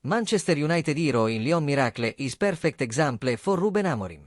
Manchester United hero in Lyon Miracle is perfect example for Ruben Amorim.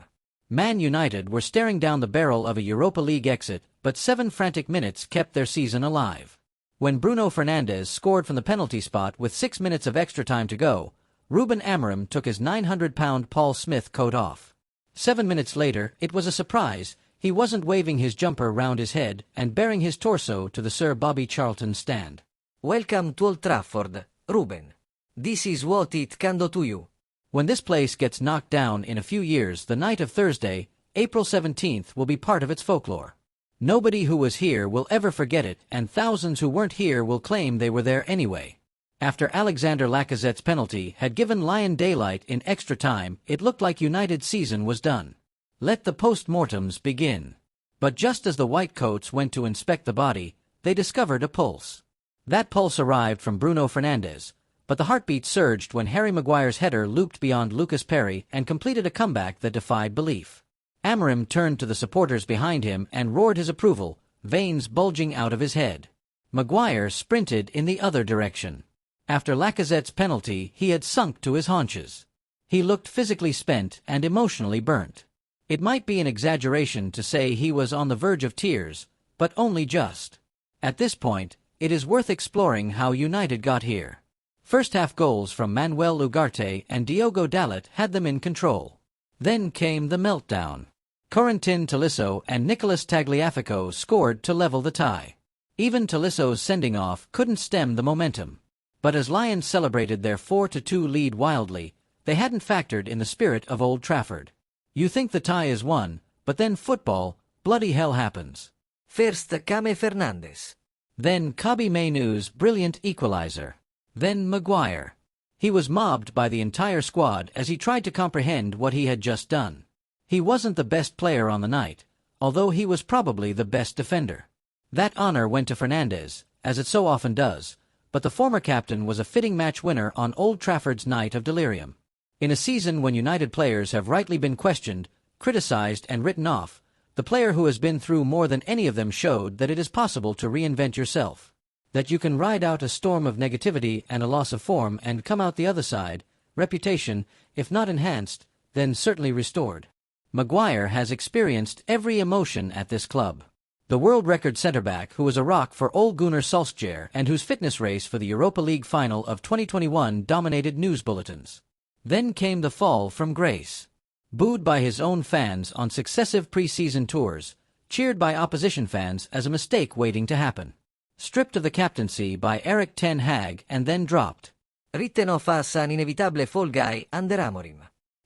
Man United were staring down the barrel of a Europa League exit, but 7 frantic minutes kept their season alive. When Bruno Fernandes scored from the penalty spot with 6 minutes of extra time to go, Ruben Amorim took his 900-pound Paul Smith coat off. 7 minutes later, it was a surprise. He wasn't waving his jumper round his head and baring his torso to the Sir Bobby Charlton stand. Welcome to Old Trafford, Ruben. This is what it can do to you. When this place gets knocked down in a few years, the night of Thursday, April 17th, will be part of its folklore. Nobody who was here will ever forget it, and thousands who weren't here will claim they were there anyway. After Alexander Lacazette's penalty had given Lyon daylight in extra time, it looked like United's season was done. Let the post-mortems begin. But just as the Whitecoats went to inspect the body, they discovered a pulse. That pulse arrived from Bruno Fernandes, but the heartbeat surged when Harry Maguire's header looped beyond Lucas Perry and completed a comeback that defied belief. Amorim turned to the supporters behind him and roared his approval, veins bulging out of his head. Maguire sprinted in the other direction. After Lacazette's penalty, he had sunk to his haunches. He looked physically spent and emotionally burnt. It might be an exaggeration to say he was on the verge of tears, but only just. At this point, it is worth exploring how United got here. First-half goals from Manuel Ugarte and Diogo Dalot had them in control. Then came the meltdown. Corentin Tolisso and Nicolas Tagliafico scored to level the tie. Even Tolisso's sending-off couldn't stem the momentum. But as Lions celebrated their 4-2 lead wildly, they hadn't factored in the spirit of Old Trafford. You think the tie is won, but then football, bloody hell happens. First came Fernandes. Then Kobbie Mainoo's brilliant equalizer. Then Maguire. He was mobbed by the entire squad as he tried to comprehend what he had just done. He wasn't the best player on the night, although he was probably the best defender. That honor went to Fernandes, as it so often does, but the former captain was a fitting match winner on Old Trafford's night of delirium. In a season when United players have rightly been questioned, criticized and written off, the player who has been through more than any of them showed that it is possible to reinvent yourself. That you can ride out a storm of negativity and a loss of form and come out the other side, reputation, if not enhanced, then certainly restored. Maguire has experienced every emotion at this club. The world record centre-back who was a rock for Ole Gunnar Solskjaer and whose fitness race for the Europa League final of 2021 dominated news bulletins. Then came the fall from grace. Booed by his own fans on successive pre-season tours, cheered by opposition fans as a mistake waiting to happen. Stripped of the captaincy by Erik ten Hag and then dropped. Written off as an inevitable fall guy under Amorim.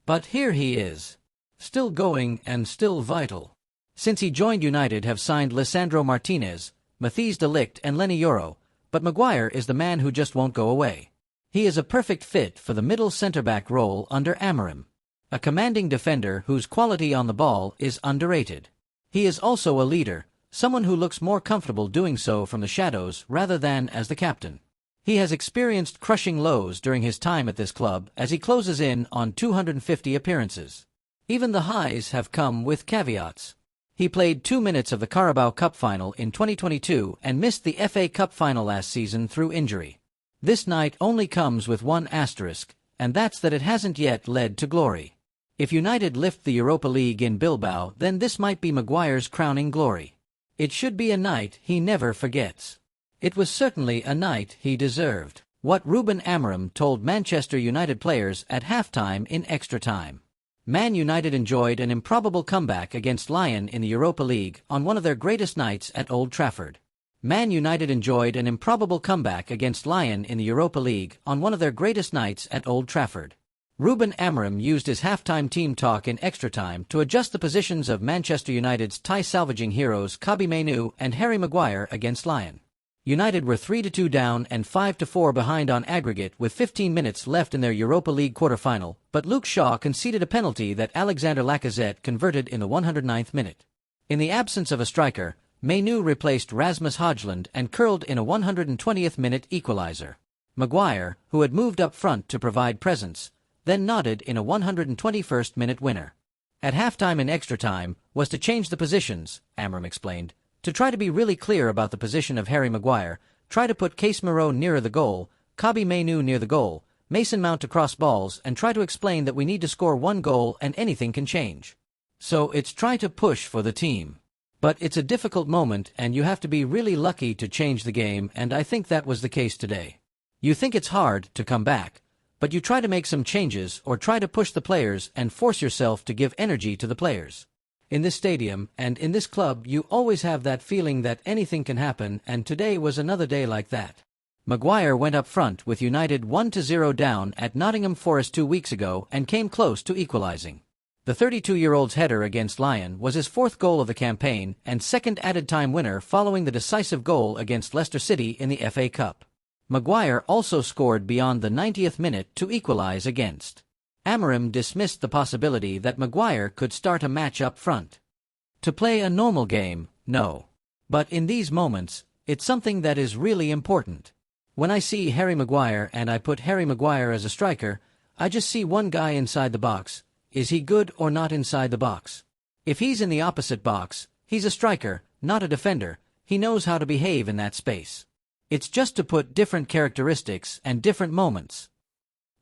But here he is. Still going and still vital. Since he joined United have signed Lisandro Martinez, Matthijs de Ligt and Lenny Yoro, but Maguire is the man who just won't go away. He is a perfect fit for the middle centre-back role under Amorim. A commanding defender whose quality on the ball is underrated. He is also a leader, someone who looks more comfortable doing so from the shadows rather than as the captain. He has experienced crushing lows during his time at this club as he closes in on 250 appearances. Even the highs have come with caveats. He played 2 minutes of the Carabao Cup final in 2022 and missed the FA Cup final last season through injury. This night only comes with one asterisk, and that's that it hasn't yet led to glory. If United lift the Europa League in Bilbao, then this might be Maguire's crowning glory. It should be a night he never forgets. It was certainly a night he deserved. What Ruben Amorim told Manchester United players at halftime in extra time. Man United enjoyed an improbable comeback against Lyon in the Europa League on one of their greatest nights at Old Trafford. Man United enjoyed an improbable comeback against Lyon in the Europa League on one of their greatest nights at Old Trafford. Ruben Amorim used his halftime team talk in extra time to adjust the positions of Manchester United's tie-salvaging heroes Kobbie Mainoo and Harry Maguire against Lyon. United were 3-2 down and 5-4 behind on aggregate with 15 minutes left in their Europa League quarter-final, but Luke Shaw conceded a penalty that Alexander Lacazette converted in the 109th minute. In the absence of a striker, Mainoo replaced Rasmus Højlund and curled in a 120th minute equalizer. Maguire, who had moved up front to provide presence, then nodded in a 121st minute winner. At halftime in extra time was to change the positions, Amorim explained. To try to be really clear about the position of Harry Maguire, try to put Casemiro nearer the goal, Kobbie Mainoo near the goal, Mason Mount to cross balls and try to explain that we need to score one goal and anything can change. So it's try to push for the team. But it's a difficult moment and you have to be really lucky to change the game, and I think that was the case today. You think it's hard to come back, but you try to make some changes or try to push the players and force yourself to give energy to the players. In this stadium and in this club you always have that feeling that anything can happen, and today was another day like that. Maguire went up front with United 1-0 down at Nottingham Forest 2 weeks ago and came close to equalising. The 32-year-old's header against Lyon was his fourth goal of the campaign and second added-time winner following the decisive goal against Leicester City in the FA Cup. Maguire also scored beyond the 90th minute to equalise against. Amorim dismissed the possibility that Maguire could start a match up front. To play a normal game, no. But in these moments, it's something that is really important. When I see Harry Maguire and I put Harry Maguire as a striker, I just see one guy inside the box. Is he good or not inside the box? If he's in the opposite box, he's a striker, not a defender. He knows how to behave in that space. It's just to put different characteristics and different moments.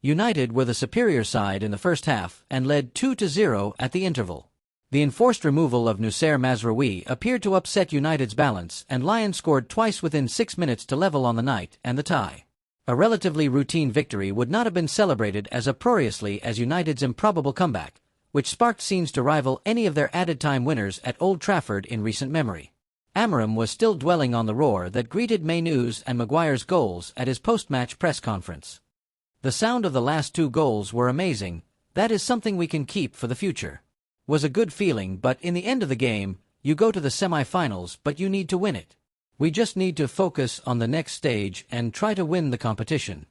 United were the superior side in the first half and led 2-0 at the interval. The enforced removal of Nussair Mazraoui appeared to upset United's balance, and Lyon scored twice within 6 minutes to level on the night and the tie. A relatively routine victory would not have been celebrated as uproariously as United's improbable comeback, which sparked scenes to rival any of their added-time winners at Old Trafford in recent memory. Amorim was still dwelling on the roar that greeted Mainoo's and Maguire's goals at his post-match press conference. The sound of the last two goals were amazing. That is something we can keep for the future. Was a good feeling, but in the end of the game, you go to the semi-finals, but you need to win it. We just need to focus on the next stage and try to win the competition.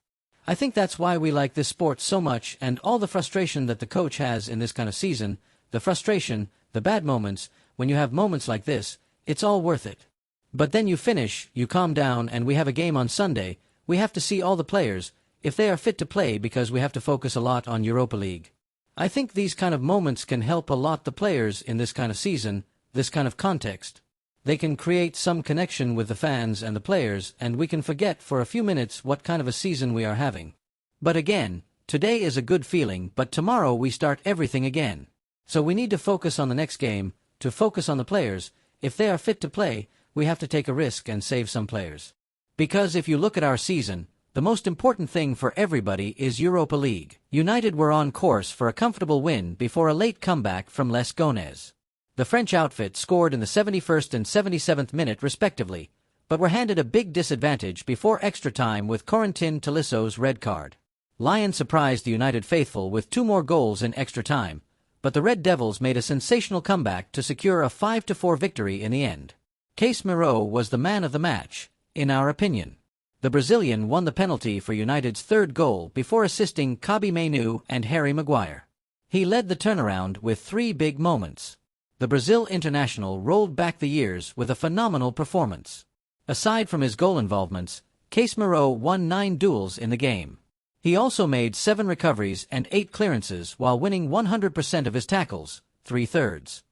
I think that's why we like this sport so much, and all the frustration that the coach has in this kind of season, the frustration, the bad moments, when you have moments like this, it's all worth it. But then you finish, you calm down, and we have a game on Sunday. We have to see all the players, if they are fit to play, because we have to focus a lot on Europa League. I think these kind of moments can help a lot the players in this kind of season, this kind of context. They can create some connection with the fans and the players, and we can forget for a few minutes what kind of a season we are having. But again, today is a good feeling, but tomorrow we start everything again. So we need to focus on the next game, to focus on the players. If they are fit to play, we have to take a risk and save some players. Because if you look at our season, the most important thing for everybody is Europa League. United were on course for a comfortable win before a late comeback from Les Gonzalez. The French outfit scored in the 71st and 77th minute respectively, but were handed a big disadvantage before extra time with Corentin Tolisso's red card. Lyon surprised the United faithful with 2 more goals in extra time, but the Red Devils made a sensational comeback to secure a 5-4 victory in the end. Casemiro was the man of the match, in our opinion. The Brazilian won the penalty for United's third goal before assisting Kobbie Mainoo and Harry Maguire. He led the turnaround with 3 big moments. The Brazil international rolled back the years with a phenomenal performance. Aside from his goal involvements, Casemiro won 9 duels in the game. He also made 7 recoveries and 8 clearances while winning 100% of his tackles, 3/3.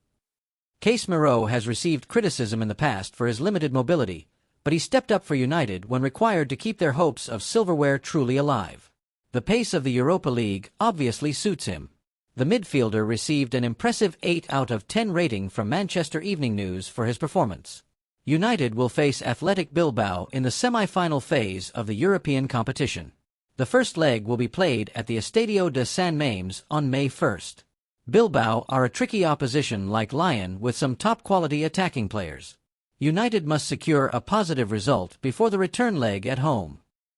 Casemiro has received criticism in the past for his limited mobility, but he stepped up for United when required to keep their hopes of silverware truly alive. The pace of the Europa League obviously suits him. The midfielder received an impressive 8 out of 10 rating from Manchester Evening News for his performance. United will face Athletic Bilbao in the semi-final phase of the European competition. The first leg will be played at the Estadio de San Mamés on May 1st. Bilbao are a tricky opposition like Lyon with some top-quality attacking players. United must secure a positive result before the return leg at home.